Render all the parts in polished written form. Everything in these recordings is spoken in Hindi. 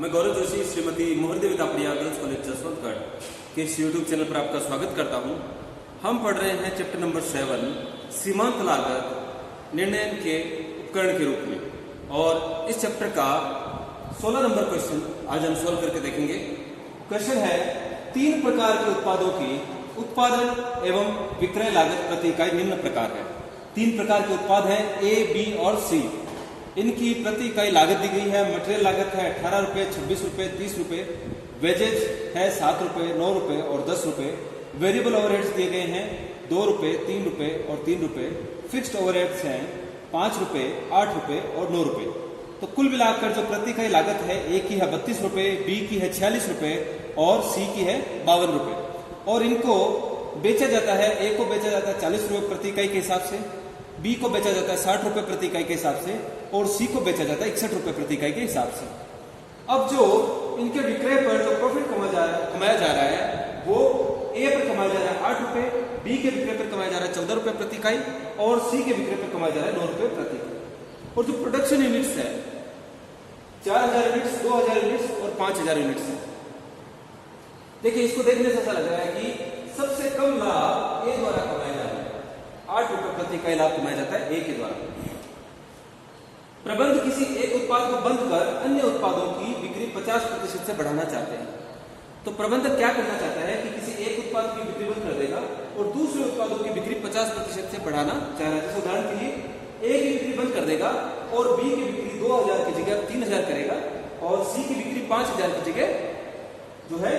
मैं गौरव जोशी श्रीमती मोहरदेवी तापड़िया गर्ल्स कॉलेज जसवंतगढ़ के इस यूट्यूब चैनल पर आपका स्वागत करता हूं। हम पढ़ रहे हैं चैप्टर नंबर 7 सीमांत लागत निर्णय के उपकरण के रूप में, और इस चैप्टर का 16 नंबर क्वेश्चन आज हम सॉल्व करके देखेंगे। क्वेश्चन है 3 प्रकार के उत्पादों की उत्पादन एवं विक्रय लागत प्रति इकाई निम्न प्रकार है। 3 प्रकार के उत्पाद हैं ए, बी और सी। इनकी प्रति इकाई लागत दी गई है। मटेरियल लागत है 18 रुपये, 26 रुपये, 30 रुपये। वेजेज है 7 रुपये, 9 रुपये और 10 रुपये। वेरिएबल ओवरहेड्स दिए गए हैं 2 रुपये, 3 रुपये और 3 रुपये। फिक्स्ड ओवरहेड्स हैं 5 रुपये, 8 रुपये और 9 रुपये। तो कुल मिलाकर जो प्रति इकाई लागत है, ए की है 32 रुपये, बी की है 46 रुपये और सी की है 52 रुपये। और इनको बेचा जाता है, ए को बेचा जाता है 40 रुपये प्रति इकाई के हिसाब से, बी को बेचा जाता है 60 रुपये प्रति इकाई के हिसाब से और सी को बेचा जाता है 61 रुपये प्रति इकाई के हिसाब से। अब जो इनके विक्रय पर जो प्रॉफिट कमाया जा रहा है वो ए पर कमाया जा रहा है 8 रुपये, बी के विक्रय पर कमाया जा रहा है 14 रुपये प्रति इकाई और सी के विक्रय पर कमाया जा रहा है 9 रुपये प्रति इकाई। और जो प्रोडक्शन यूनिट्स है 4000 यूनिट्स, 2000 यूनिट्स और 5000 यूनिट्स है। देखिए, इसको देखने से ऐसा लग रहा है कि सबसे कम लाभ ए द्वारा कमाया जा रहा है। 8 रुपये प्रति इकाई लाभ कमाया जाता है ए के द्वारा। प्रबंध किसी एक उत्पाद को बंद कर अन्य उत्पादों की बिक्री 50% से बढ़ाना चाहते हैं। तो प्रबंधक क्या करना चाहता है कि किसी एक उत्पाद की बिक्री बंद कर देगा और दूसरे उत्पादों की बिक्री 50% से बढ़ाना चाह रहा है। जैसे उदाहरण के लिए ए की बिक्री बंद कर देगा और बी की बिक्री 2000 की जगह 3000 करेगा और सी की बिक्री 5000 की जगह जो है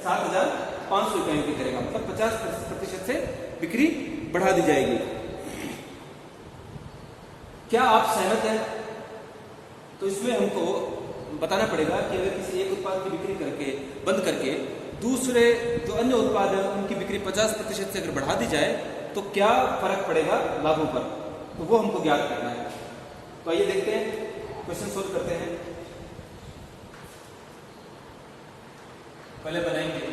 7500 इकाइयों की करेगा। मतलब 50% से बिक्री बढ़ा दी जाएगी। क्या आप सहमत हैं? तो इसमें हमको बताना पड़ेगा कि अगर किसी एक उत्पाद की बिक्री बंद करके दूसरे जो अन्य उत्पाद है उनकी बिक्री 50% से अगर बढ़ा दी जाए तो क्या फर्क पड़ेगा लाभों पर, तो वो हमको ज्ञात करना है। तो आइए देखते हैं, क्वेश्चन सोल्व करते हैं। पहले बनाएंगे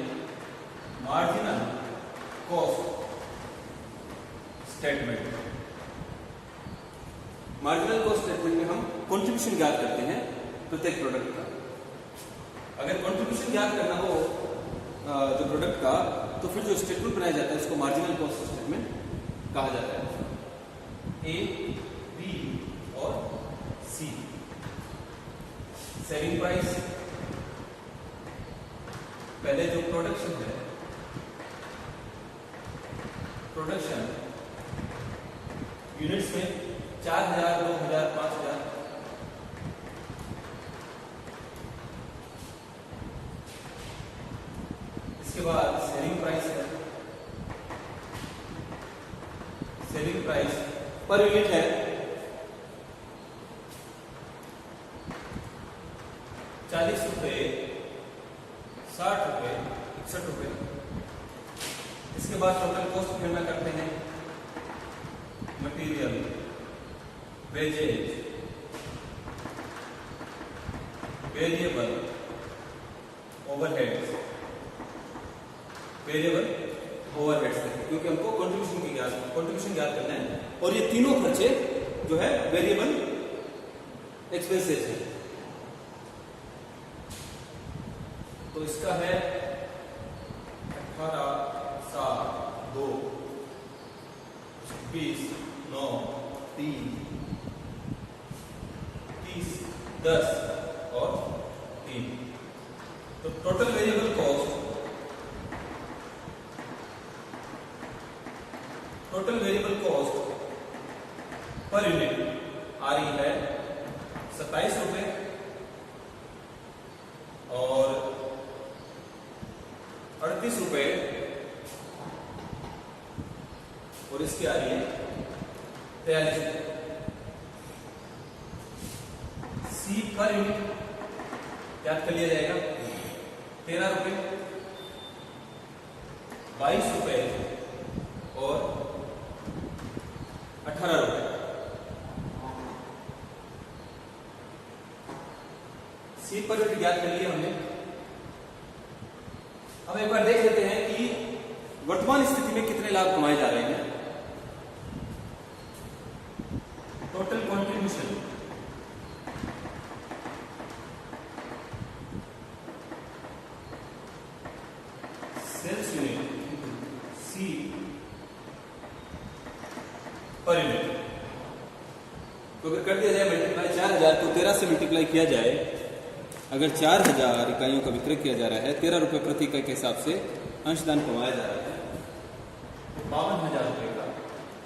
marginal cost statement. Marginal cost statement में हम कंट्रीब्यूशन ज्ञात करते हैं प्रत्येक प्रोडक्ट का। अगर कंट्रीब्यूशन ज्ञात करना हो जो प्रोडक्ट का, तो फिर जो स्टेटमेंट बनाया जाता है उसको मार्जिनल कॉस्ट स्टेटमेंट कहा जाता है। ए, बी और सी। सेलिंग प्राइस, पहले जो प्रोडक्शन है, प्रोडक्शन यूनिट्स में 4000, 2000, 5000। इसके बाद सेलिंग प्राइस है। सेलिंग प्राइस पर यूनिट है 40 रुपये, 60 रुपये, 61 रुपये। इसके बाद टोटल कॉस्ट की गणना करते हैं। मटेरियल, वेजेज, वेरिएबल ओवरहेड्स, क्योंकि हमको कंट्रीब्यूशन ज्ञात करना है और ये तीनों खर्चे जो है वेरिएबल एक्सपेंसेस है। तो इसका है 18, 7, 2, 26, 9, 3, 30, 10 और 3। तो total variable cost, per unit आ रही है 27 रुपये और 38 रुपये और इसकी आ रही है 43 रुपये। सी पर यूनिट याद कर लिया जाएगा 13 रुपये, 22 रुपये और 18 रुपये। सी पर यूनिट ज्ञात कर लिया हमने। अब एक बार देख लेते हैं कि वर्तमान स्थिति में कितने लाभ कमाए जा रहे हैं। Total contribution sales unit C पर यूनिट। तो अगर कर दिया जाए मल्टीप्लाई 4000 तो 13 से मल्टीप्लाई किया जाए, अगर 4000 इकाइयों का विक्रय किया जा रहा है 13 रुपए प्रति इकाई के हिसाब से अंशदान कमाया जा रहा है, तो 52,000 रुपए का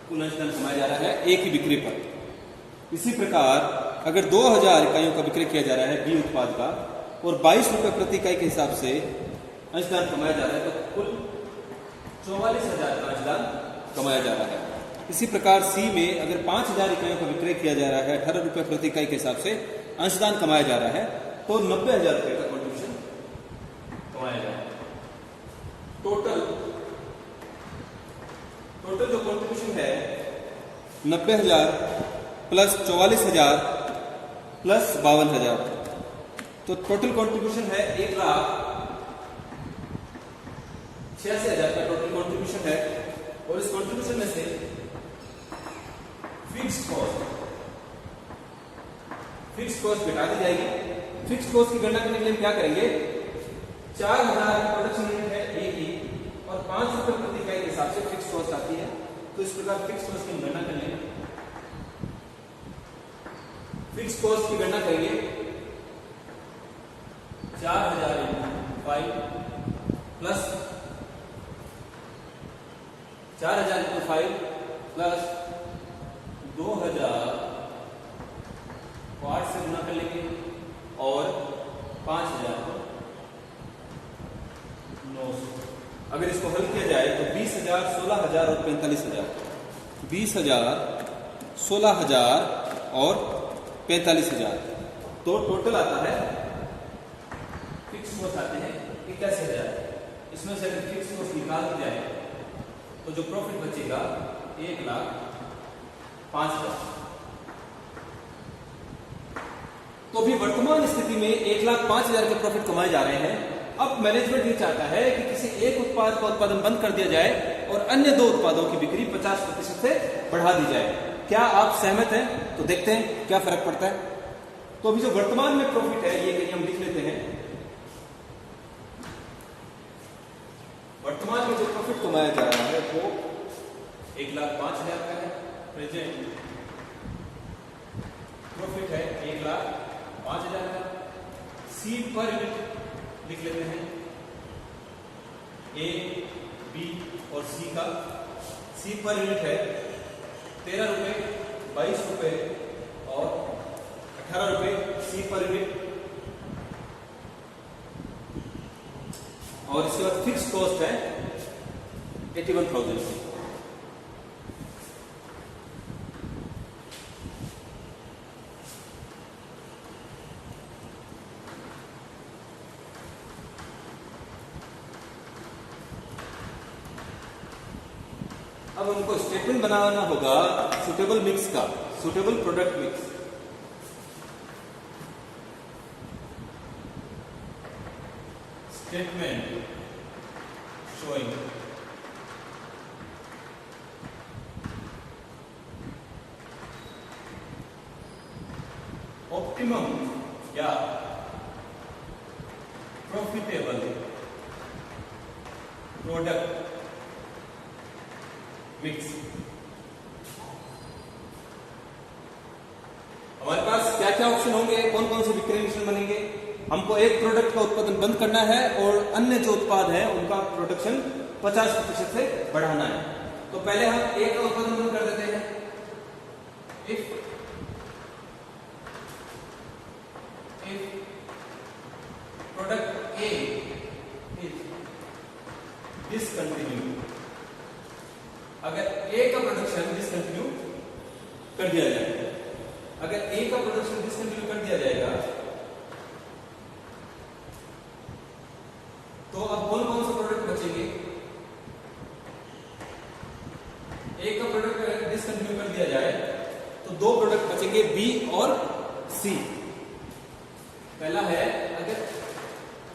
कुल अंशदान कमाया जा रहा है एक ही बिक्री पर। इसी प्रकार अगर 2000 इकाइयों का विक्रय किया जा रहा है बी उत्पाद का और 22 रुपए प्रति इकाई के हिसाब से अंशदान कमाया जा रहा है, तो कुल 44,000 का अंशदान कमाया जा रहा है। इसी प्रकार सी में अगर 5000 इकाइयों का विक्रय किया जा रहा है 18 रुपए प्रति इकाई के हिसाब से अंशदान कमाया जा रहा है, तो 90,000 रुपए का कॉन्ट्रीब्यूशन कमाया जा रहा है। टोटल जो कॉन्ट्रीब्यूशन है 90,000 प्लस 44,000 प्लस 52,000, तो टोटल कॉन्ट्रीब्यूशन है 1,86,000 का टोटल कॉन्ट्रीब्यूशन है। और इस कॉन्ट्रीब्यूशन में से फिक्स्ड कॉस्ट घटा दी जाएगी। फिक्स्ड कॉस्ट की गणना करने के लिए हम क्या करेंगे, 4000 प्रोडक्शन यूनिट है ए की और 5 रुपए प्रति इकाई के हिसाब से फिक्स्ड कॉस्ट आती है, तो इस प्रकार फिक्स्ड कॉस्ट की गणना कर लेंगे। फिक्स्ड कॉस्ट की गणना करेंगे 4000 × 5 प्लस 4000 × 5 प्लस 2000 को 8 से गुना कर लेंगे और 5000 को 900। अगर इसको हल किया जाए तो 20,000, 16,000 और 45,000, 20,000, 16,000 और 45,000, तो टोटल आता है फिक्स कॉस्ट आते हैं 81,000। इसमें से अगर फिक्स कॉस्ट निकाल दी जाए तो जो प्रॉफिट बचेगा 1,05,000। तो अभी वर्तमान स्थिति में 1,05,000 के प्रॉफिट कमाए जा रहे हैं। अब मैनेजमेंट ये चाहता है कि किसी एक उत्पाद का उत्पादन बंद कर दिया जाए और अन्य 2 उत्पादों की बिक्री 50% से बढ़ा दी जाए। क्या आप सहमत हैं? तो देखते हैं क्या फर्क पड़ता है। तो अभी जो वर्तमान में प्रॉफिट है ये कहीं हम लिख लेते हैं। वर्तमान में जो प्रॉफिट कमाया जा रहा है वो 1,05,000 का है। प्रेजेंट प्रॉफिट है 1,05,000 का। सी पर यूनिट लिख लेते हैं, ए, बी और सी का। सी पर यूनिट है 13 रुपए, 22 रुपए और 18 रुपए सी पर यूनिट। और इसके बाद फिक्स कॉस्ट है 81,000। अब हमको स्टेटमेंट बनाना होगा सुटेबल मिक्स का, suitable product mix. Statement showing optimum या प्रॉफिटेबल प्रोडक्ट मिक्स। हमारे पास क्या क्या ऑप्शन होंगे, कौन कौन से विक्रय मिश्रण बनेंगे। हमको एक प्रोडक्ट का उत्पादन बंद करना है और अन्य जो उत्पाद है उनका प्रोडक्शन 50% से बढ़ाना है। तो पहले हम एक का उत्पादन बंद कर देते हैं। If product A is discontinue, अगर ए का प्रोडक्शन डिसकंटिन्यू कर दिया जाए, अगर ए का प्रोडक्शन डिसकंटिन्यू कर दिया जाएगा तो अब कौन कौन से प्रोडक्ट बचेंगे। ए का प्रोडक्ट डिसकंटिन्यू कर दिया जाए तो 2 प्रोडक्ट बचेंगे, बी और सी। पहला है अगर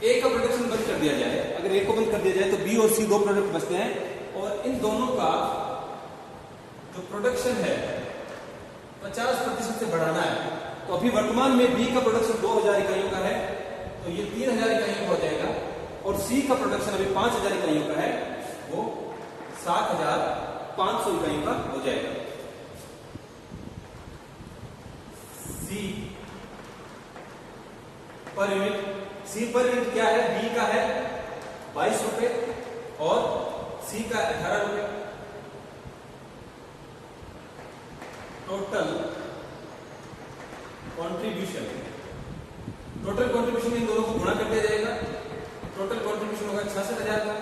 ए का प्रोडक्शन बंद कर दिया जाए, अगर ए को बंद कर दिया जाए तो बी और सी 2 प्रोडक्ट बचते हैं और इन दोनों का जो प्रोडक्शन है 50% से बढ़ाना है। तो अभी वर्तमान में बी का प्रोडक्शन 2000 इकाइयों का है तो ये 3000 इकाइयों का हो जाएगा और और सी का प्रोडक्शन अभी 5000 इकाइयों का है, वो 7500 इकाइयों का हो जाएगा। सी पर यूनिट, सी पर यूनिट क्या है, बी का है 22 रुपए और सी का 18 रुपए। Total contribution, total contribution in दोनों को गुणा कर दिया जाएगा, टोटल कंट्रीब्यूशन होगा 66,000 का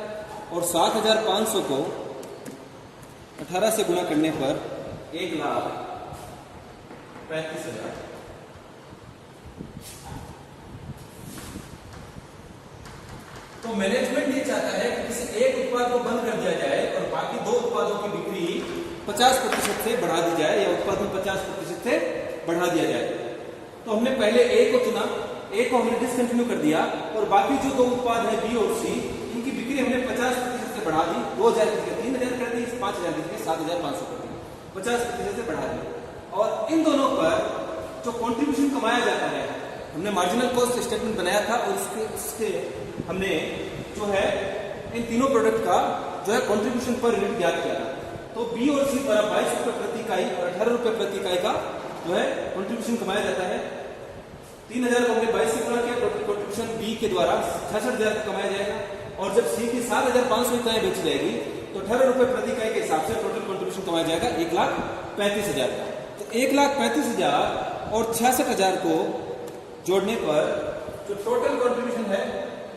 और 7500 को 18 से गुणा करने पर 1,35,000। तो मैनेजमेंट ये चाहता है कि किसी एक उत्पाद को बंद कर दिया जाए और बाकी दो उत्पादों की बिक्री 50% से बढ़ा दी जाए या उत्पादन 50% से बढ़ा दिया जाए। तो हमने पहले ए को चुना, ए को हमने डिसकंटिन्यू कर दिया और बाकी जो दो उत्पाद है बी और सी, इनकी बिक्री हमने 50% से बढ़ा दी, 2000 की जगह 3000 कर दी, 5000 की जगह 7500 कर दी, 50% से बढ़ा दी। और इन दोनों पर जो कंट्रीब्यूशन कमाया जाता है, हमने मार्जिनल कॉस्ट स्टेटमेंट बनाया था और इसके हमने जो है इन तीनों प्रोडक्ट का जो है कंट्रीब्यूशन पर यूनिट ज्ञात किया था। तो बी और सी पर 22 रुपए प्रति इकाई और 18 रुपए प्रति इकाई का जो है कंट्रीब्यूशन कमाया जाता है। 3000 को हमने 22 से गुणा किया, टोटल कंट्रीब्यूशन बी के द्वारा 66,000 का कमाया जाएगा और जब सी की 7500 इकाई बेची जाएगी तो 18 रुपए प्रति इकाई के हिसाब से टोटल कंट्रीब्यूशन कमाया जाएगा 1,35,000 का। तो 1,35,000 और 66,000 को जोड़ने पर जो टोटल कंट्रीब्यूशन है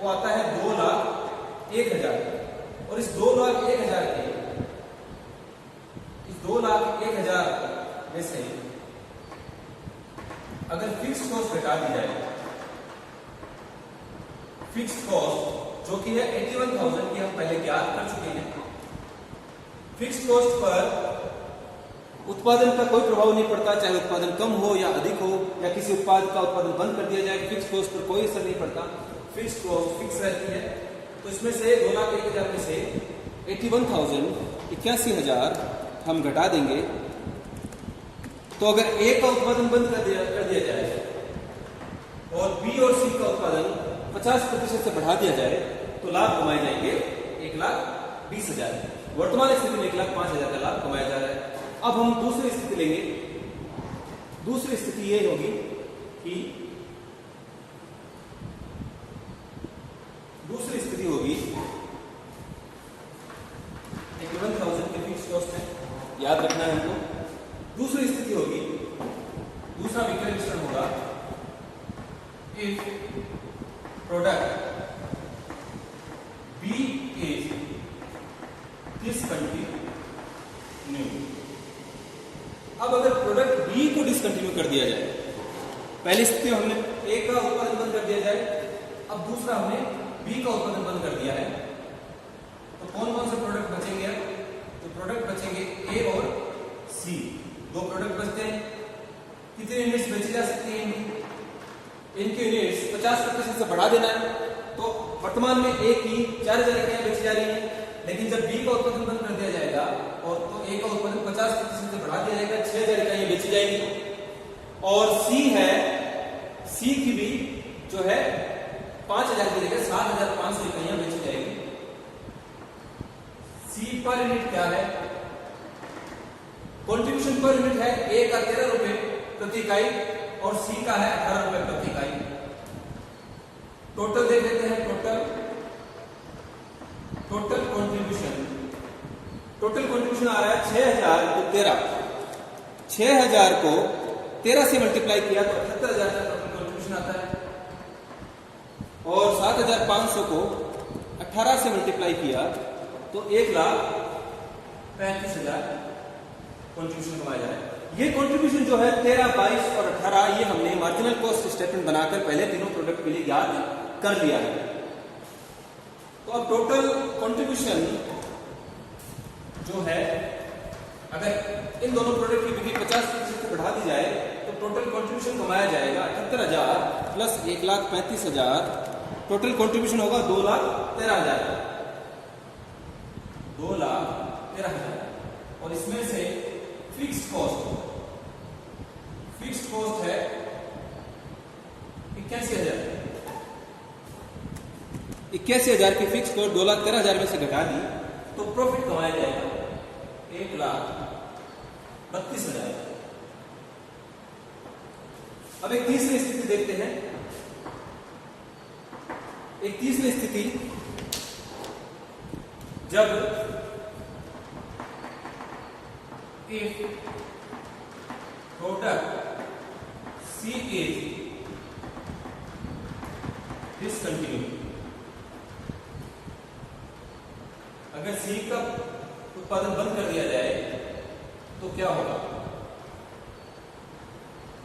वो आता है 2,01,000 और इस 2,01,000 के इस 2,01,000 में से अगर फिक्स्ड कॉस्ट घटा दी जाए, फिक्स्ड कॉस्ट जो कि है 81,000 की हम पहले ज्ञात कर चुके हैं। फिक्स्ड कॉस्ट पर उत्पादन का कोई प्रभाव नहीं पड़ता, चाहे उत्पादन कम हो या अधिक हो या किसी उत्पाद का उत्पादन बंद कर दिया जाए, फिक्स्ड कॉस्ट पर कोई असर नहीं पड़ता, फिक्स्ड कॉस्ट फिक्स रहती है। तो इसमें से 2,01,000 में से 81,000 हम घटा देंगे। तो अगर ए का उत्पादन बंद कर दिया जाए और बी और सी का उत्पादन 50% से बढ़ा दिया जाए तो लाभ कमाए जाएंगे 1,20,000। वर्तमान स्थिति में 1,05,000 का लाभ कमाया जा रहा है। अब हम दूसरी स्थिति लेंगे। दूसरी स्थिति ये होगी कि दूसरी स्थिति होगी 81,000 की फिक्स कॉस्ट है, याद रखना है हमको। दूसरी स्थिति होगी, दूसरा विक्रय मिश्रण होगा if product B is discontinue. अब अगर प्रोडक्ट बी को डिसकंटिन्यू कर दिया जाए, पहली स्थिति में हमने ए का उत्पादन बंद कर दिया जाए, अब दूसरा हमने बी का उत्पादन बंद कर दिया है, तो कौन कौन से प्रोडक्ट बचेंगे? तो प्रोडक्ट बचेंगे ए और सी, दो प्रोडक्ट बचते हैं। कितने यूनिट्स बेची जा सकती हैं? इनके यूनिट्स 50% से बढ़ा देना है। तो वर्तमान में ए की 4,000 इकाइयां बेची जा रही हैं, लेकिन जब बी का उत्पादन बंद कर दिया जाएगा और तो ए का उत्पादन 50% से बढ़ा दिया जाएगा, 6,000 इकाइयां बेची जाएंगी। और सी है, सी की भी जो है 5,000 की जगह 7,500 इकाइयां बेची जाएगी। सी पर यूनिट क्या है? कंट्रीब्यूशन पर यूनिट है, ए का 13 रुपए प्रति इकाई और सी का है 18 रुपए प्रति इकाई। टोटल देख लेते हैं। टोटल कंट्रीब्यूशन आ रहा है 6,000 को 13, 6,000 को 13 से मल्टीप्लाई किया तो 78,000 का टोटल कंट्रीब्यूशन आता है और 7,500 को 18 से मल्टीप्लाई किया तो 1,35,000 कंट्रीब्यूशन कमाया जा रहा है। ये कंट्रीब्यूशन जो है 13, 22 और 18 ये हमने मार्जिनल कॉस्ट स्टेटमेंट बनाकर पहले तीनों प्रोडक्ट के लिए ज्ञात कर लिया है। तो अब टोटल कंट्रीब्यूशन जो है, अगर इन दोनों प्रोडक्ट की बिक्री 50% से बढ़ा दी जाए तो टोटल कंट्रीब्यूशन कमाया जाएगा 78,000 प्लस 1,35,000। टोटल कंट्रीब्यूशन होगा 2,13,000, 2,13,000। और इसमें से फिक्स्ड कॉस्ट है 81,000। 81,000 की फिक्स कॉस्ट 2,13,000 में से घटा दी तो प्रॉफिट कमाया जाएगा 1,32,000। अब एक तीसरी स्थिति देखते हैं। एक तीसरी स्थिति, जब if product C is discontinued, अगर C का उत्पादन बंद कर दिया जाए तो क्या होगा?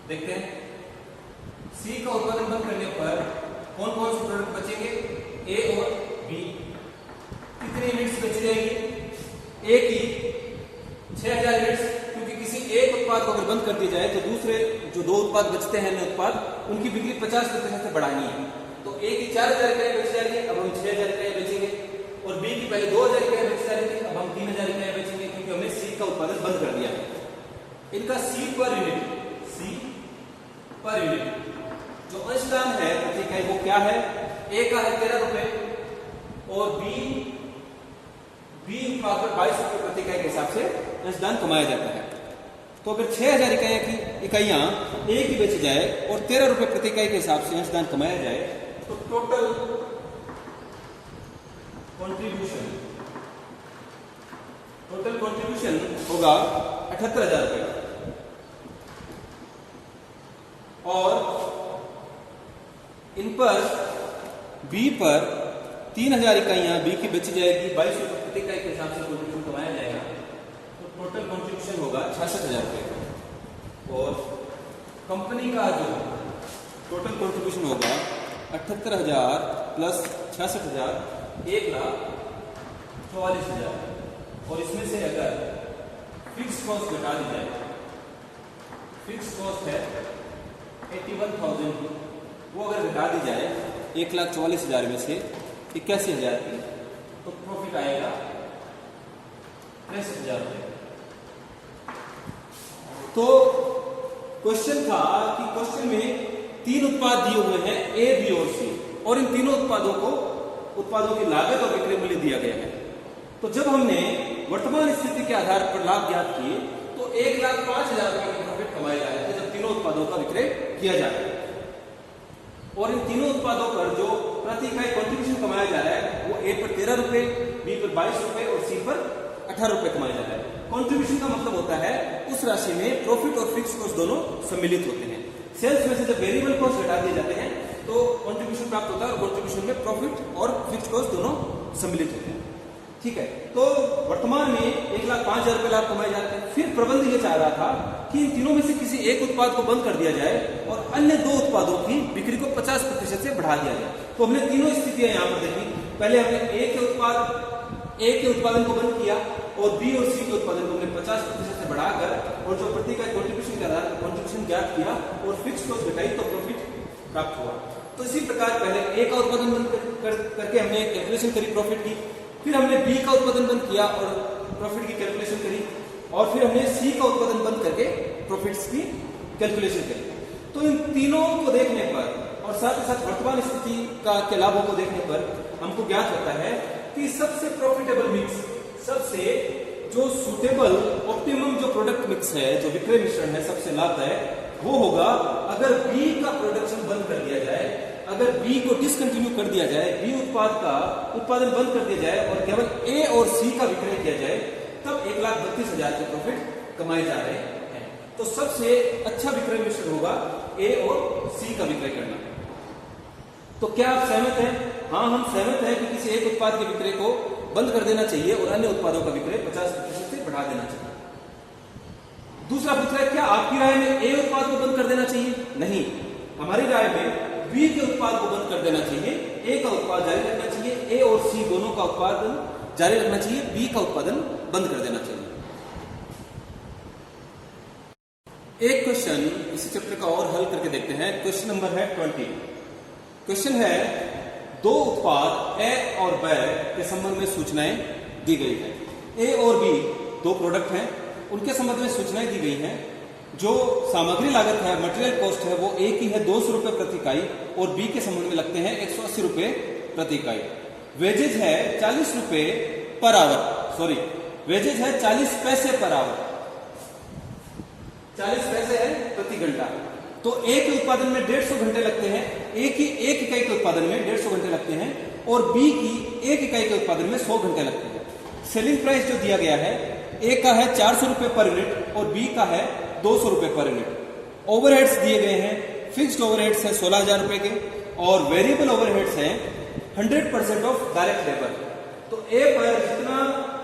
देखते हैं। C का उत्पादन बंद करने पर कौन कौन से प्रोडक्ट बचेंगे? A और B। कितनी यूनिट्स बच जाएगी? A की 6,000 यूनिट्स, क्योंकि किसी एक उत्पाद को अगर बंद कर दिया जाए तो दूसरे जो दो उत्पाद बचते हैं अन्य उत्पाद, उनकी बिक्री 50% से बढ़ानी है। तो A की 4,000 इकाइयां बेच जाएगी, अब हम 6,000 इकाइयां बेचेंगे। और B की पहले 2,000 इकाइयां बेच जा रही थी, अब हम 3,000 इकाइयां बेचेंगे, क्योंकि हमने C का उत्पादन बंद कर दिया। इनका C पर यूनिट जो अंशदान है प्रति इकाई वो क्या है? A का है 13 रुपए और B उत्पाद पर 22 रुपए प्रति इकाई के हिसाब से अंशदान कमाया जाता है। तो अगर 6,000 इकाइयां A की बेची जाए और 13 रुपए प्रति इकाई के हिसाब से अंशदान कमाया जाए तो टोटल कंट्रीब्यूशन होगा 78,000 रुपए। और इन पर B पर 3,000 इकाइयां B की बेची जाएगी, 22 रुपए प्रति इकाई के हिसाब से कंट्रीब्यूशन कमाया जाएगा। तो टोटल कंट्रीब्यूशन होगा 66,000 रुपए। और कंपनी का जो टोटल कंट्रीब्यूशन होगा 78,000 प्लस 66,000, 1,44,000। और इसमें से अगर फिक्स कॉस्ट घटा दी जाए, फिक्स कॉस्ट है 81,000, वो अगर घटा दी जाए 1,44,000 में से 81,000 की, तो प्रॉफिट आएगा 63,000 रुपए। तो क्वेश्चन था कि क्वेश्चन में 3 उत्पाद दिए हुए हैं A, B और C, और इन तीनों उत्पादों की लागत और विक्रय मूल्य दिया गया है। तो जब हमने वर्तमान स्थिति के आधार पर लाभ ज्ञात किए तो 1,05,000 रुपए के प्रॉफिट कमाए जा रहे थे जब तीनों उत्पादों का विक्रय किया जा रहा है। और इन तीनों उत्पादों पर जो प्रति इकाई कंट्रीब्यूशन कमाया जा रहा है वो A पर 13 रुपए, B पर 22 रुपए और C पर 18 रुपए कमाया जा रहा है। कंट्रीब्यूशन का मतलब होता है उस राशि में प्रॉफिट और फिक्स कॉस्ट दोनों सम्मिलित होते हैं। सेल्स में से जब वेरिएबल कॉस्ट घटा दिए जाते हैं तो कंट्रीब्यूशन प्राप्त होता है, और कंट्रीब्यूशन में प्रॉफिट और फिक्स कॉस्ट दोनों सम्मिलित होते हैं। ठीक है, तो वर्तमान में 1,05,000 रुपए लाभ कमाए जाते हैं। फिर प्रबंध ये चाह रहा था कि इन तीनों में से किसी एक उत्पाद को बंद कर दिया जाए और अन्य 2 उत्पादों की बिक्री को 50% से बढ़ा दिया जाए। तो हमने तीनों स्थितियां यहां पर देखी। पहले हमने A के उत्पादन को बंद किया और B और C के उत्पादन को हमने 50% से बढ़ाकर और जो प्रति इकाई कंट्रीब्यूशन के आधार पर कंट्रीब्यूशन ज्ञात किया और फिक्स कॉस्ट घटाई तो प्रॉफिट प्राप्त हुआ। तो इसी प्रकार पहले A का उत्पादन बंद करके हमने कैलकुलेशन करी प्रॉफिट की, फिर हमने B का उत्पादन बंद किया और प्रॉफिट की कैलकुलेशन करी, और फिर हमने C का उत्पादन बंद करके प्रॉफिट्स की कैलकुलेशन करी। तो इन तीनों को देखने पर और साथ ही साथ वर्तमान स्थिति के लाभों को देखने पर हमको ज्ञात होता है कि सबसे प्रॉफिटेबल मिक्स, सबसे जो सुटेबल ऑप्टिमम जो प्रोडक्ट मिक्स है, जो विक्रय मिश्रण है, सबसे लाभदायक वो होगा अगर B का प्रोडक्शन बंद कर दिया जाए, अगर B को डिसकंटिन्यू कर दिया जाए, B उत्पाद का उत्पादन बंद कर दिया जाए और केवल A और C का विक्रय किया जाए, तब 1,32,000 के प्रॉफिट कमाए जा रहे हैं। तो सबसे अच्छा विक्रय मिश्रण होगा A और C का विक्रय करना। तो क्या आप सहमत हैं? हाँ, हम सहमत हैं कि किसी एक उत्पाद के विक्रय को बंद कर देना चाहिए और अन्य उत्पादों का विक्रय 50% से बढ़ा देना चाहिए। दूसरा पूछ रहा है क्या आपकी राय में A उत्पाद को बंद कर देना चाहिए? नहीं, हमारी राय में B के उत्पाद को बंद कर देना चाहिए, A का उत्पाद जारी रखना चाहिए, A और C दोनों का उत्पादन जारी रखना चाहिए, B का उत्पादन बंद कर देना चाहिए। एक क्वेश्चन इसी चैप्टर का और हल करके देखते हैं। क्वेश्चन नंबर है 20। क्वेश्चन है 2 उत्पाद A और B के संबंध में सूचनाएं दी गई है। A और B 2 प्रोडक्ट हैं, उनके संबंध में सूचनाएं दी गई हैं। जो सामग्री लागत है, मटेरियल कॉस्ट है, वो A की है 200 रुपए प्रति इकाई और B के संबंध में लगते हैं 180 रुपए प्रति इकाई। वेजेज है 40 रुपए पर आवर, सॉरी वेजेज है 40 पैसे पर आवर, 40 पैसे है प्रति घंटा। तो एक उत्पादन में 150 घंटे लगते हैं, एक इकाई के उत्पादन में 150 घंटे लगते हैं, और बी की एक इकाई के उत्पादन में 100 घंटे लगते हैं। सेलिंग प्राइस जो दिया गया है, ए का है 400 रुपए पर यूनिट और बी का है 200 रुपए पर यूनिट। ओवरहेड्स दिए गए हैं, फिक्स्ड ओवरहेड्स है 16,000 रुपए के और वेरिएबल ओवरहेड्स हैं 100% ऑफ डायरेक्ट लेबर। तो ए पर जितना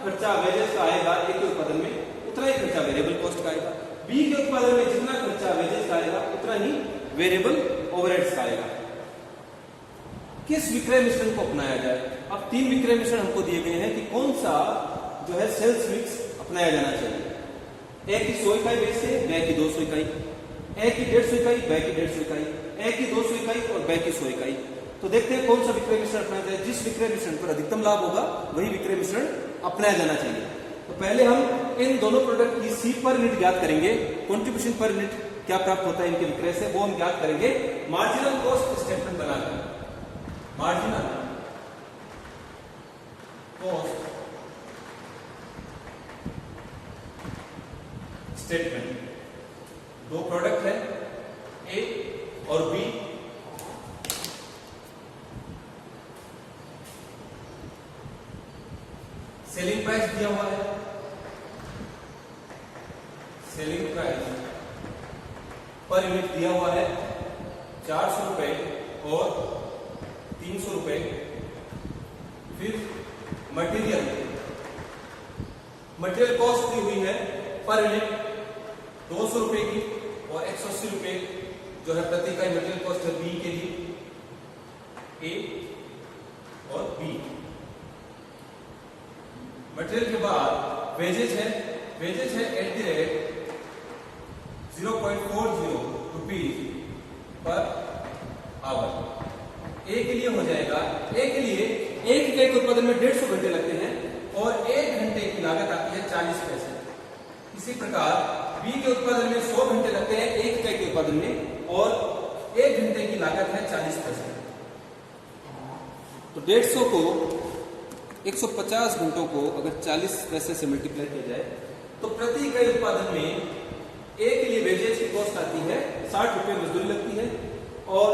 खर्चा वेजेस का आएगा एक उत्पादन में, उतना ही खर्चा वेरिएबल कॉस्ट का आएगा। बी के उत्पादन में जितना खर्चा वेजेस का आएगा उतना ही वेरिएबल ओवरहेड्स का आएगा। किस विक्रय मिश्रण को अपनाया जाए? अब 3 विक्रय मिश्रण हमको दिए गए हैं कि कौन सा जो है सेल्स मिक्स अपनाया जाना चाहिए। ए की 100 इकाई बेचते हैं, बे की 200 इकाई, ए की 150 इकाई, बे की 150 इकाई, ए की 200 इकाई और बे की 100 इकाई। तो देखते हैं कौन सा विक्रय मिश्रण अपनाया जाए। जिस विक्रय मिश्रण पर अधिकतम लाभ होगा वही विक्रय मिश्रण अपनाया जाना चाहिए। तो पहले हम इन दोनों प्रोडक्ट की सी पर यूनिट ज्ञात करेंगे, कंट्रीब्यूशन पर यूनिट क्या प्राप्त होता है इनके विक्रय से, वो हम ज्ञात करेंगे मार्जिनल कॉस्ट स्टेटमेंट बनाकर। मार्जिनल कॉस्ट स्टेटमेंट, 2 प्रोडक्ट है ए और बी, सेलिंग प्राइस दिया हुआ है, सेलिंग प्राइस पर यूनिट दिया हुआ है 400 रुपए और 300 रुपए। फिर मटेरियल कॉस्ट दी हुई है पर यूनिट 200 रुपए की और 180 रुपए जो है प्रति इकाई मटेरियल कॉस्ट है बी के लिए, ए और बी। मटेरियल के बाद वेजेज है, वेजेज है at the rate 0.40 rupees per hour. A के लिए हो जाएगा, ए के लिए एक इकाई के उत्पादन में 150 घंटे लगते हैं और 1 घंटे की लागत आती है 40 पैसे। इसी प्रकार बी के उत्पादन में 100 घंटे लगते हैं एक इकाई के उत्पादन में और 1 घंटे की लागत है 40 पैसे। तो 150 को 150 घंटों को अगर 40 पैसे से मल्टीप्लाई किया जाए तो प्रति इकाई उत्पादन में ए के लिए वेजेज की कॉस्ट आती है 60 रुपए मजदूरी लगती है और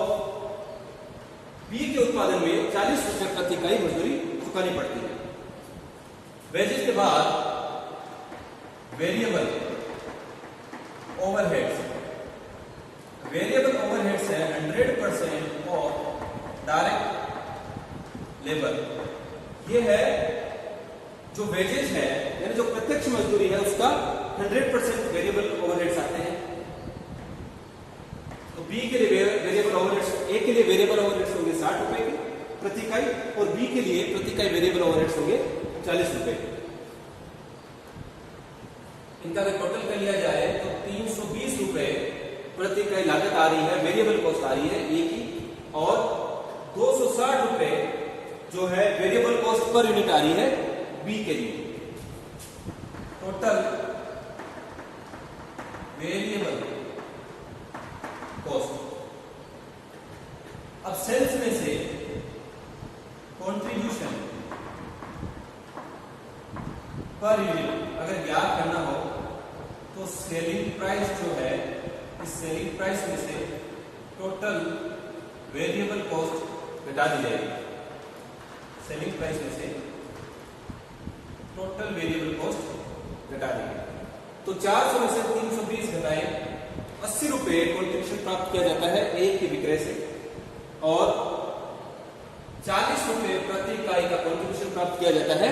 बी के उत्पादन में 40 रुपए प्रति इकाई मजदूरी चुकानी पड़ती है। वेजेज के बाद वेरिएबल ओवरहेड्स, वेरिएबल ओवरहेड्स है 100% ऑफ डायरेक्ट लेबर। ये है जो वेजेज है यानी जो प्रत्यक्ष मजदूरी है उसका 100% वेरिएबल ओवरहेड्स आते हैं। तो बी के लिए वेरिएबल ओवरहेड्स, ए के लिए वेरिएबल ओवरहेड्स होंगे 60 रुपए के प्रति इकाई और बी के लिए प्रति इकाई वेरिएबल ओवरहेड्स होंगे 40 रुपए। इनका अगर टोटल कर लिया जाए तो 320 रुपए प्रति इकाई लागत आ रही है, वेरिएबल कॉस्ट आ रही है ए की, और 260 रुपए जो है वेरिएबल कॉस्ट पर यूनिट आ रही है बी के लिए। Total variable cost. अब सेल्स में से कंट्रीब्यूशन पर यूनिट अगर ज्ञात करना हो तो सेलिंग प्राइस जो है, इस सेलिंग प्राइस में से टोटल वेरिएबल कॉस्ट घटा दी जाएगी। सेलिंग प्राइस में से टोटल वेरिएबल कॉस्ट घटा देंगे। तो 400 में से 320 घटाए 80 रुपए कंट्रीब्यूशन प्राप्त किया जाता है ए के विक्रय से और 40 रुपए प्रति इकाई का कंट्रीब्यूशन प्राप्त किया जाता है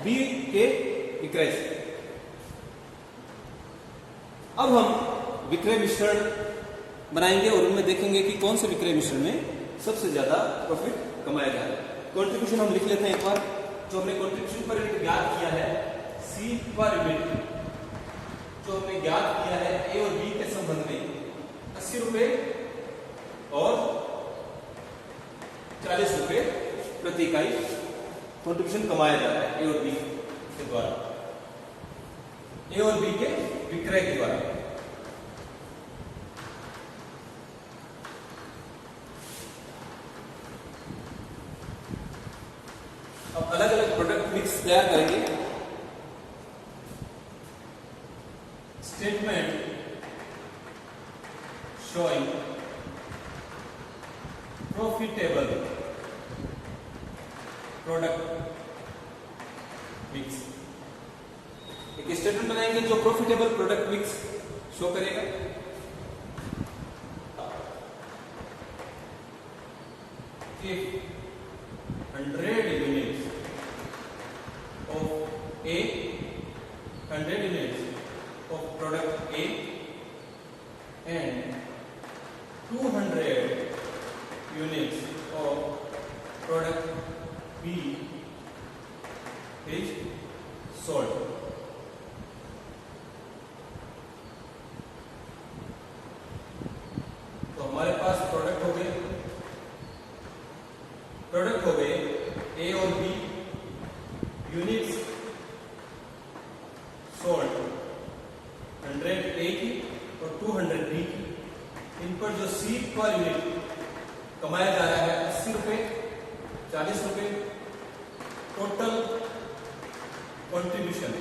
बी के विक्रय से। अब हम विक्रय मिश्रण बनाएंगे और उनमें देखेंगे कि कौन से विक्रय मिश्रण में सबसे ज्यादा प्रॉफिट कमाया जा रहा है। कंट्रीब्यूशन हम लिख लेते हैं एक बार। जो हमने कंट्रीब्यूशन पर यूनिट ज्ञात किया है सी पर यूनिट, जो हमने ज्ञात किया है ए और बी के संबंध में 80 रुपए और 40 रुपए प्रति इकाई कंट्रीब्यूशन कमाया जा रहा है ए और बी के द्वारा, ए और बी के विक्रय के द्वारा। अब अलग अलग प्रोडक्ट मिक्स तैयार करेंगे। Statement showing profitable product mix। एक स्टेटमेंट बनाएंगे जो प्रॉफिटेबल प्रोडक्ट मिक्स शो करेगा। If 100 units of A, 100 units of product A and 200 units of product B is sold। तो हमारे पास प्रोडक्ट हो गए A और B, यूनिट्स सोल्ड 100 A की और 200 B की। इन पर जो C पर यूनिट कमाया जा रहा है 80 रुपए, 40 रुपए। टोटल कंट्रीब्यूशन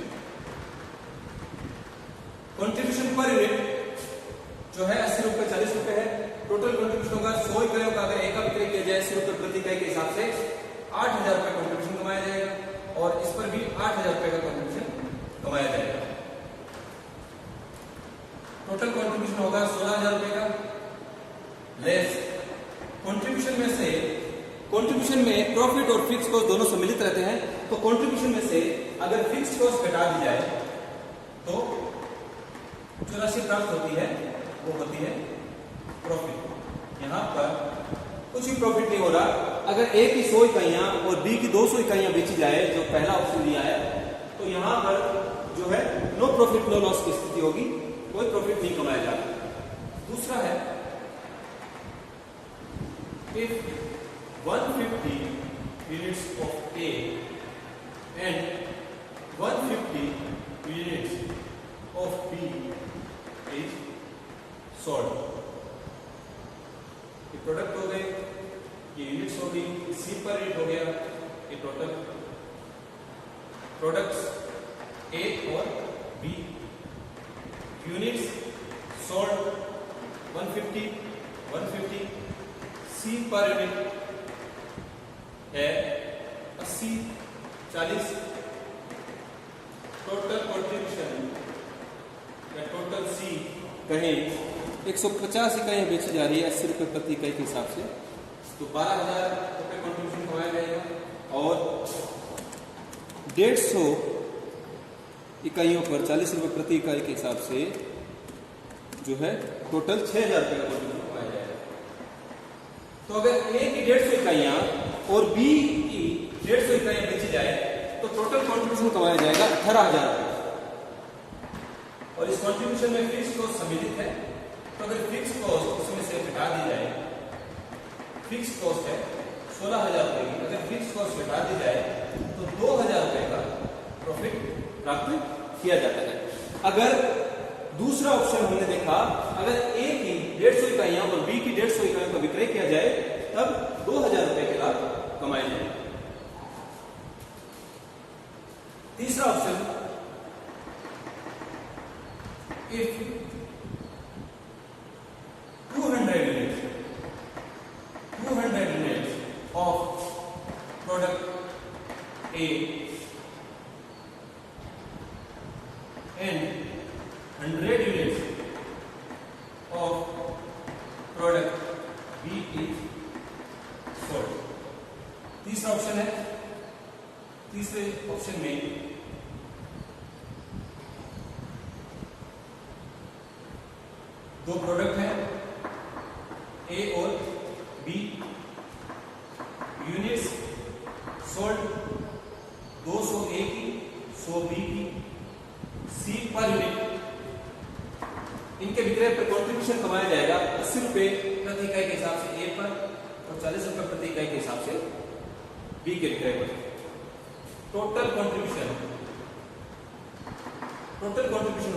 पर यूनिट जो है 80 रुपए 40 रुपए है। टोटल कंट्रीब्यूशन होगा 100 इकाइयों का। अगर एक का विक्रय किया जाए 80 रुपए प्रति इकाई के हिसाब से 8000 रुपए कंट्रीब्यूशन कमाया जाएगा और इस पर भी 8000 रुपए का कंट्रीब्यूशन कमाया जाएगा। टोटल कंट्रीब्यूशन होगा 16000 रुपए का। लेस कंट्रीब्यूशन में प्रॉफिट और फिक्स कॉस्ट दोनों सम्मिलित रहते हैं। तो कंट्रीब्यूशन में से अगर फिक्स कॉस्ट घटा दी जाए तो जो राशि प्राप्त होती है वो होती है प्रॉफिट। यहाँ पर कुछ भी प्रॉफिट नहीं हो रहा। अगर ए की 100 इकाइयां और बी की 200 इकाइयां बेची जाए, जो पहला ऑप्शन दिया है, तो यहाँ पर जो है नो प्रॉफिट नो लॉस की स्थिति होगी, कोई प्रॉफिट नहीं कमाया जाएगा। दूसरा है if 150 units of A and 150 units of B is sold। ये प्रोडक्ट हो गए, ये यूनिट्स हो गई, सी पर यूनिट हो गया। ये टोटल प्रोडक्ट्स A और B, यूनिट्स सोल्ड 150 सी पर यूनिट है 80 40। टोटल कंट्रीब्यूशन या टोटल सी कहें 150 इकाइयां बेची जा रही है 80 रुपए प्रति इकाई के हिसाब से, तो 12000 रुपए कंट्रीब्यूशन कमाया जाएगा। और 150 इकाइयों पर 40 रुपए प्रति इकाई के हिसाब से जो है टोटल 6000 रुपए का कंट्रीब्यूशन कमाया जाएगा। तो अगर ए की 150 इकाइयां और बी की 150 इकाइयां बेची जाए तो टोटल कंट्रीब्यूशन कमाया जाएगा 18000 रुपए। और इस कंट्रीब्यूशन में फिक्स कॉस्ट सम्मिलित है। तो अगर फिक्स कॉस्ट इसमें से घटा दी जाए, फिक्स कॉस्ट है 16000 रुपए की, अगर फिक्स कॉस्ट घटा दी जाए तो 2000 रुपए का प्रॉफिट प्राप्त किया जाता है। अगर दूसरा ऑप्शन हमने देखा, अगर ए की 150 इकाइयां और बी की 150 इकाइयों का विक्रय किया जाए तब 2000 रुपए के लाभ कमाए जाए। तीसरा option, if 200 units of product A and 100 units of product B is sold। तीसरा ऑप्शन है, तीसरे ऑप्शन में दो प्रोडक्ट हैं ए और बी, यूनिट्स सोल्ड 200 ए की 100 बी की, सी पर यूनिट। इनके विक्रय पर कंट्रीब्यूशन कमाया जाएगा 80 रुपए प्रति इकाई के हिसाब से ए पर और 40 रुपए प्रति इकाई के हिसाब से बी के विक्रय पर। टोटल कंट्रीब्यूशन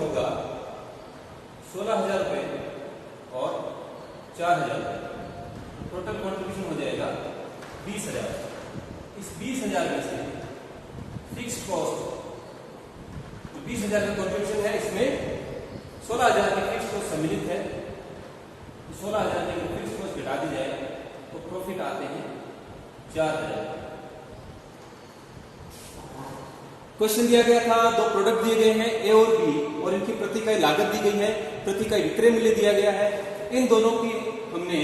होगा 16000 रुपए और 4000 रुपए। टोटल कंट्रीब्यूशन हो जाएगा 20000। इस 20,000 में से फिक्स कॉस्ट, 20,000 का कंट्रीब्यूशन है, इसमें 16,000 की फिक्स कॉस्ट सम्मिलित है। 16,000 की फिक्स कॉस्ट घटा दी जाए तो प्रॉफिट आते हैं 4,000। क्वेश्चन दिया गया था, दो प्रोडक्ट दिए गए हैं ए और बी, और इनकी प्रति इकाई लागत दी गई है, प्रति इकाई विक्रय मूल्य दिया गया है। इन दोनों की हमने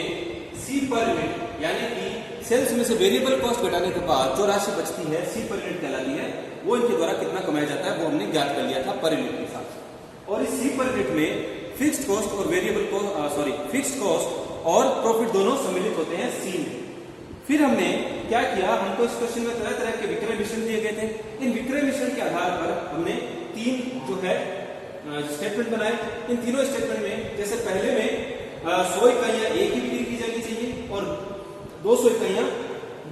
सी पर यूनिट यानी कि सेल्स में से वेरिएबल कॉस्ट घटाने के बाद जो राशि बचती है सी पर यूनिट कहलाती है, वो इनके द्वारा कितना कमाया जाता है वो हमने ज्ञात कर लिया था पर यूनिट के साथ। और इस सी पर यूनिट में फिक्स्ड कॉस्ट और वेरिएबल कॉस्ट फिक्स्ड कॉस्ट और प्रॉफिट दोनों सम्मिलित होते हैं सी में। फिर हमने क्या किया, हमको इस क्वेश्चन में तरह तरह के विक्रय मिश्रण दिए गए थे। इन विक्रय मिश्रण के आधार पर हमने 3 जो है स्टेटमेंट बनाए। इन तीनों स्टेटमेंट में जैसे पहले में 100 इकाइयां ए की बिक्री की जानी चाहिए और 200 इकाइयां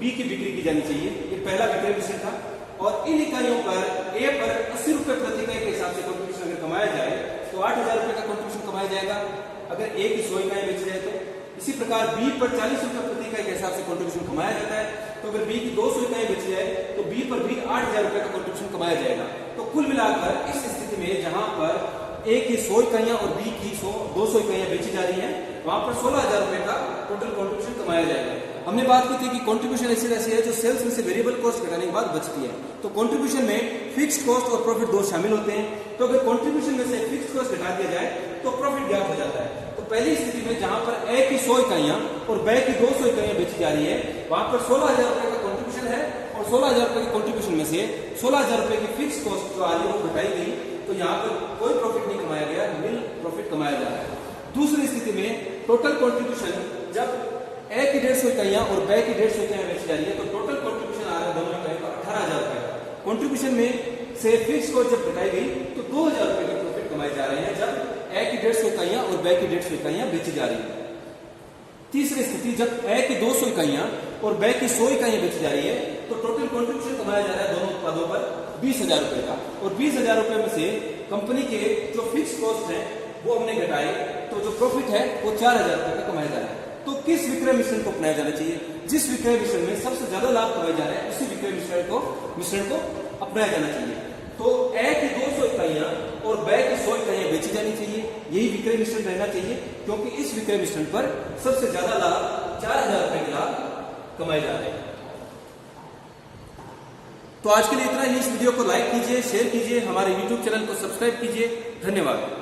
बी की बिक्री की जानी चाहिए, ये पहला विक्रय मिश्रण था। और इन इकाइयों पर ए पर 80 रुपए प्रति इकाई के हिसाब से कंट्रीब्यूशन अगर कमाया जाए तो 8,000 रुपए का कंट्रीब्यूशन कमाया जाएगा अगर ए की 100 इकाई बेची जाए तो। इसी प्रकार बी पर 40 रुपए प्रति इकाई के हिसाब से कंट्रीब्यूशन कमाया जाता है, तो अगर बी की 200 इकाई बेची जाए तो बी पर भी 8,000 रुपए का कंट्रीब्यूशन कमाया जाएगा। तो कुल मिलाकर इस स्थिति में जहां पर ए की 100 इकाइयां और बी की 200 इकाइयां बेची जा रही हैं, वहां पर 16,000 रुपए का टोटल कंट्रीब्यूशन कमाया जाएगा। हमने बात की थी कि कंट्रीब्यूशन ऐसी राशि है जो सेल्स में से वेरिएबल कॉस्ट घटाने के बाद बचती है। तो कंट्रीब्यूशन में फिक्स्ड कॉस्ट और प्रॉफिट दो शामिल होते हैं। तो अगर कंट्रीब्यूशन में से फिक्स्ड कॉस्ट घटा दिया जाए तो प्रॉफिट ज्ञात हो जाता है। तो पहली स्थिति में जहां पर ए की 100 इकाइयां और बी की 200 इकाइयां बेची जा रही है, वहां पर 16,000 रुपए का कंट्रीब्यूशन है और 16,000 रुपए के कंट्रीब्यूशन में से 16,000 रुपए की फिक्स कॉस्ट जो आ रही है वो घटाई गई, तो यहाँ पर कोई प्रॉफिट नहीं कमाया गया, निल प्रॉफिट कमाया जा रहा है। दूसरी स्थिति में टोटल कंट्रीब्यूशन जब ए की 150 इकाइयां और बी की 150 इकाइयां बेची जा रही है, तो टोटल कंट्रीब्यूशन आ रहा है दोनों इकाइयों का 18,000 रुपए का। कंट्रीब्यूशन में से फिक्स कॉस्ट जब घटाई गई तो 2,000 रुपए के प्रॉफिट कमाए जा रहे हैं जब ए की 150 इकाइयां और बी की 150 इकाइयां बेची जा रही है। तीसरी स्थिति जब ए की 200 इकाइयां और बी की 100 इकाइयां बेची जा रही है, तो टोटल कंट्रीब्यूशन कमाया जा रहा है दोनों उत्पादों पर 20,000 रुपए का। और 20,000 रुपए में से कंपनी के जो फिक्स कॉस्ट है वो हमने घटाए, तो जो प्रॉफिट है वो 4,000 रुपए का कमाया जा रहा है। तो किस विक्रय मिश्रण को अपनाया जाना चाहिए? जिस विक्रय मिश्रण में सबसे ज्यादा लाभ कमाया जा रहा है उसी विक्रय मिश्रण को अपनाया जाना चाहिए। तो ए की 200 इकाइयां और बी की 100 इकाइयां बेची जानी चाहिए, यही विक्रय मिश्रण रहना चाहिए, क्योंकि इस विक्रय मिश्रण पर सबसे ज्यादा लाभ 4,000 रुपए के लाभ कमाए जा रहे हैं। तो आज के लिए इतना ही। इस वीडियो को लाइक कीजिए, शेयर कीजिए, हमारे YouTube चैनल को सब्सक्राइब कीजिए। धन्यवाद।